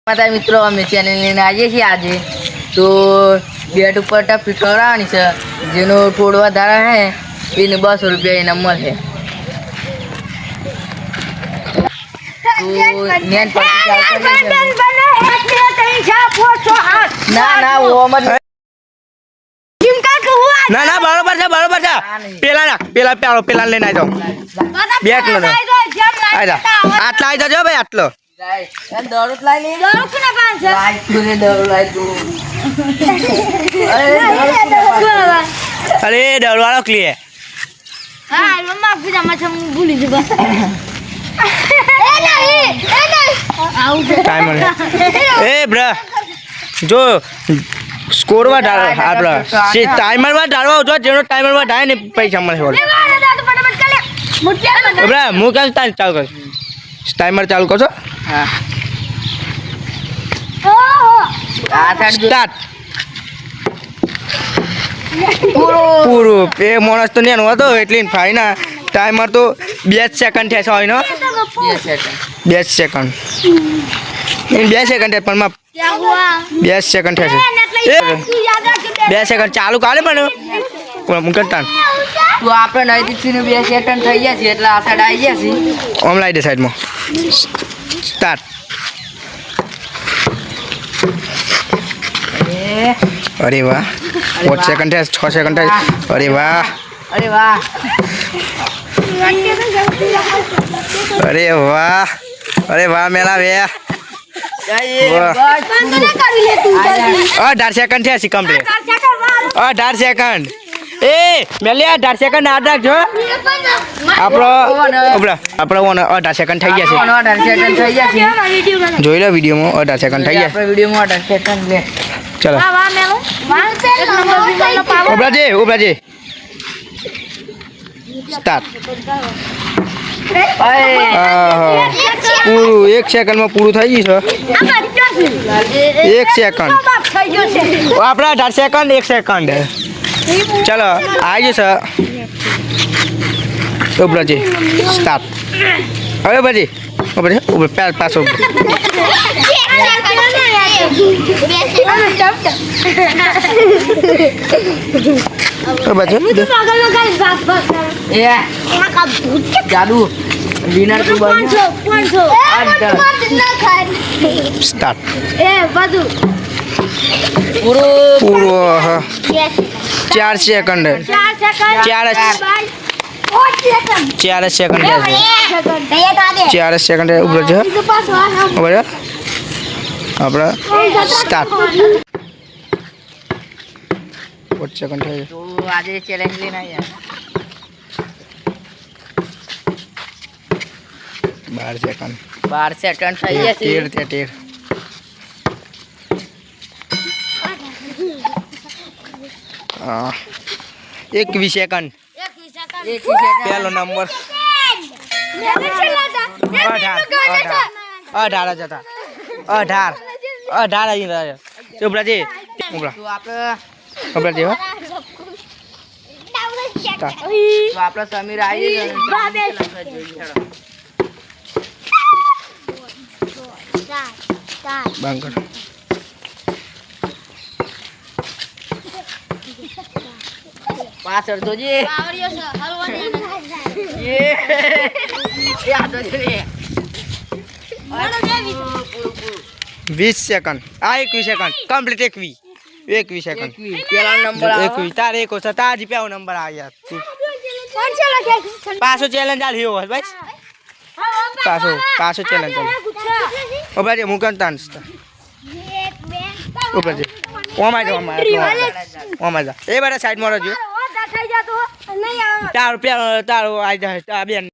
માતા મિત્રો અમે ચેનલ લઈને આવીએ છીએ આજે તો બેટ ઉપર ટપી કરવાની છે જેનો થોડો વધારે હે એને 200 રૂપિયા ઇનામ મળે તો નેન પરથી ચાલ ના ના ઓ મત ના ના બરોબર છે પેલા લઈને આવજો બેટ નો આજા આટલા આવી જજો ભાઈ આટલો દોડત લાઈ લે દોડ કોને પાંચ લાઈ તું દોડ લાઈ તું અરે દોડવાળો ક્લિયર હા મમ્મા પૂજા માં ભૂલી જવા ટાઈમ એ બ્રા જો સ્કોર માં ડાળો આપડા ટાઈમર માં ડાળવા જો જેનો ટાઈમર માં ડાય ને પૈસા મળે બ્રા હું કાલ ચાલુ કર ટાઈમર ચાલુ કરજો હા આ સાઈડ સ્ટાર્ટ પૂરું એ માણસ તો નેનો હતો એટલે ફાઈના ટાઈમર તો 2 સેકન્ડ થયા છે હોય નો 2 સેકન્ડ इन 2 सेकंड है पर 2 सेकंड है 2 सेकंड चालू काले पण मुकतान તો આપણે નજીકથી 2 સેકન્ડ થઈ ગયા છે એટલે આ સાઈડ આવી ગયા છે ઓમ લાઈ દે સાઈડ માં સ્ટાર્ટ अरे वाह 5 सेकंड है 6 सेकंड है अरे वाह અરે વાહ अरे वाह अरे वाह मेला वे 18 सेकंड है कंप्लीट 18 सेकंड ए मेलिया 18 सेकंड याद રાખજો આપણો 18 સેકન્ડ થઈ ગયા છે 18 સેકન્ડ થઈ ગયા છે જોઈ લો વિડિયોમાં 18 સેકન્ડ થઈ ગયા આપણે વિડિયોમાં 18 સેકન્ડ લે ચલો ઉભરાજી સ્ટાર્ટ પૂરું 1 સેકન્ડ માં પૂરું થઈ ગયું છે 1 સેકન્ડ આપણા 18 સેકન્ડ 1 સેકન્ડ ચલો આવી છે ઉભરાજી સ્ટાર્ટ હવે બાજી ઉભર પાછો એ જાદુ વિનર તું બન સ્ટાર્ટ પૂરો 4 સેકન્ડ 4 સેકન્ડ 4 સેકન્ડ ઉભર છે ઉભર આપણે સ્ટાર્ટ 5 સેકન્ડ થઈ તો આજે ચેલેન્જ લઈને આયા 12 સેકન્ડ 12 સેકન્ડ થઈ ગયા છે 13 21 સેકન્ડ પહેલો નંબર 18 જતા 18 અહીં રહ્યા ઉભરાજી ઉભરા તો આપણે ઉભરાજી હો તો આપણે સમીર આવી બંધ પાછળ તો જે એ આ તો જે 20 સેકન્ડ આ 21 સેકન્ડ કમ્પ્લીટ 21 સેકન્ડ પેલા નંબર 21 તારે એક ઓછા તાજી પેલો નંબર આ યાર પાછો ચેલેન્જ આલ હિયો ભાઈ પાછો ચેલેન્જ આલ ઓબાજી મુકન તાન ઓબાજી ઓમાં જા એ બડા સાઈડ માં રહેજો તારો આઈ જાય આ બેન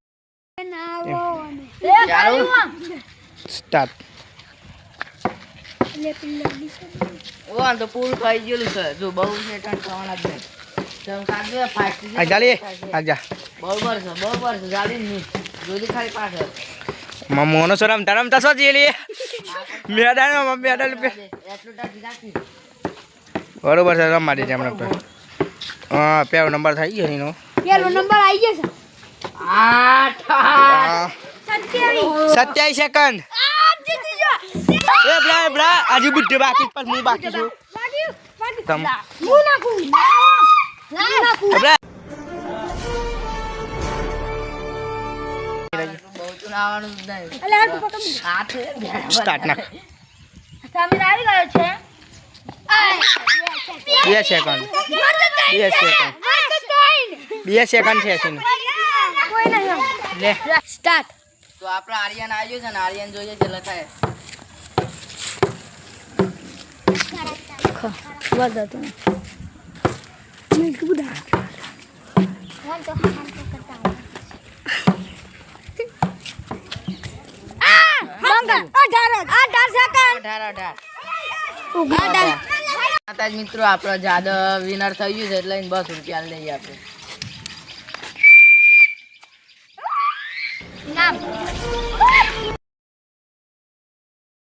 સ્ટાર્ટ ઓ આ તો પૂરું થઈ ગયેલું છે જો બહુ સેકન્ડ થવાના જ નહીં તમ કાજે ફાસ્ટ આ જાલી આજા બરોબર છે જાલી ની જોજી ખાલી પાછળ મમ્મોનો સરામ તરમ તસો જેલી મેદાન એટલું ટાકી રાખી બરોબર છે રમવા દે હમણાં તો હા પેલો નંબર થઈ ગયો એનો પેલો નંબર આવી ગયો છે 27 સેકન્ડ એ આજે બુદ્ધિ બાકી પણ હું બાકી છું તમ હું નાખું બહુ તો આવવાનું જ નહીં અલે આ તું પકડ હાથ સ્ટાર્ટ નાખ સામીર આવી ગયો છે 2 સેકન્ડ 2 સેકન્ડ છે સીન કોઈ નહીં લે સ્ટાર્ટ તો આપણે આર્યન આવ્યો છે ને આર્યન જોઈએ છેલ્લે થાય વધો તું મેં કીધું માતાજી મિત્રો આપણો જાદવ વિનર થઈ ગયું છે એટલે એને 10 રૂપિયા લઈએ આપણે નામ